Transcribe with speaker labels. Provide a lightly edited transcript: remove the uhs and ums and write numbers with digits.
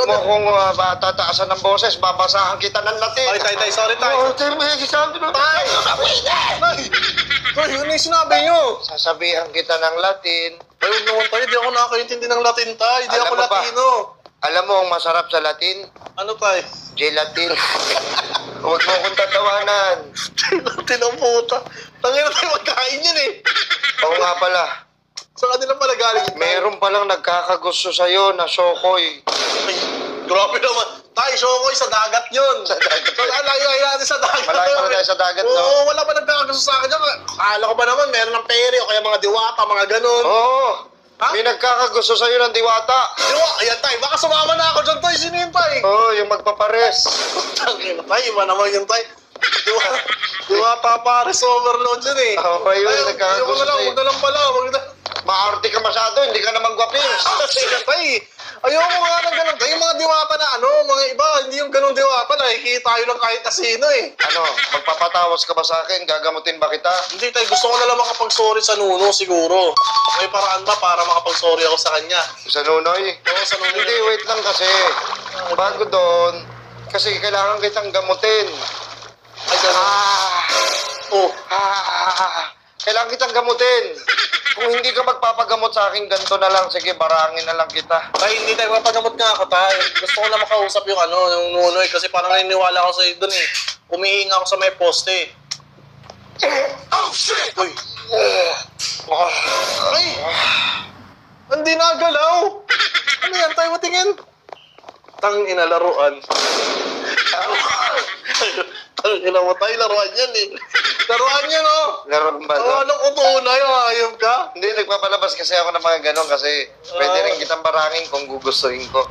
Speaker 1: Huwag mo kung tataasan ng boses, babasahan kita ng Latin.
Speaker 2: Ay, tay, sorry, tay.
Speaker 1: Oo, tay, may sabi na.
Speaker 2: Tay! Tay, yun yung sinabi nyo.
Speaker 1: Sasabihan kita ng Latin.
Speaker 2: Ay, huwag naman tayo. Di ako nakakaintindi ng Latin, tay. Di
Speaker 1: Alam
Speaker 2: ako
Speaker 1: mo ba?
Speaker 2: Latino.
Speaker 1: Alam mo ang masarap sa Latin?
Speaker 2: Ano, tay?
Speaker 1: Gelatin. Huwag mo kong tatawanan.
Speaker 2: Latin ang puta. Tangina tayo magkain yun eh.
Speaker 1: Oo nga pala.
Speaker 2: Sa kanila pala galing.
Speaker 1: Meron palang nagkakagusto sa'yo na Shokoy.
Speaker 2: Ay, grabe naman. Tay, Shokoy, sa dagat yun.
Speaker 1: Sa dagat.
Speaker 2: Malayo natin sa dagat.
Speaker 1: Malayo pa tayo sa dagat, no?
Speaker 2: Oo, wala pa nagkakagusto sa akin dyan. Akala ko ba naman, meron ng pere o kaya mga diwata, mga ganun.
Speaker 1: Oo.
Speaker 2: Ha?
Speaker 1: May nagkakagusto sa'yo ng diwata.
Speaker 2: Ayan, tay. Baka sumama na ako dyan, tay. Sino yun, tay?
Speaker 1: Oo, yung magpapares.
Speaker 2: Tangina, tay. Iba naman yun, tay. Diwata pares overload yun eh.
Speaker 1: Oo, yun, nagkakagusto sa'yo.
Speaker 2: Huwag na lang pala. Huwag na.
Speaker 1: Maarte ka masyado, hindi ka naman gwapings.
Speaker 2: Teka, tay. Ayoko nga ng ganun. Tay, yung mga diwata na mga iba, hindi yung ganun diwata. Nakikita tayo lang kahit kasino eh.
Speaker 1: Ano, magpapatawas ka ba sa akin? Gagamutin ba kita?
Speaker 2: Hindi, tay. Gusto ko na lang makapag-sorry sa Nuno siguro. May paraan ba para makapag-sorry ako sa kanya?
Speaker 1: Sa Nunoy?
Speaker 2: Oo, sa Nuno.
Speaker 1: Hindi, wait lang kasi. Bago doon, kasi kailangan kitang gamutin.
Speaker 2: Ay, ganun. Oh.
Speaker 1: Kailangan kitang gamutin. Kung hindi ka magpapagamot sa akin, ganito na lang. Sige, barangin na lang kita.
Speaker 2: Tay, hindi tayo mapagamot nga ako, tay. Gusto ko na makausap yung yung Nunoy kasi parang naniniwala ako sa iyo dun eh. Umihinga ako sa may poste.
Speaker 1: Oh, shit!
Speaker 2: Uy. Ay! Hindi nagalaw! Ano yan, tayo matingin? Tang inalaruan. Tang ina mo tayo, laruan yan eh. Laruan yan oh!
Speaker 1: Laruan ba?
Speaker 2: Anong utunay? Ayop ka?
Speaker 1: Hindi, nagpapalabas kasi ako ng mga ganon kasi pwede rin kitang barangin kung gugustuhin ko.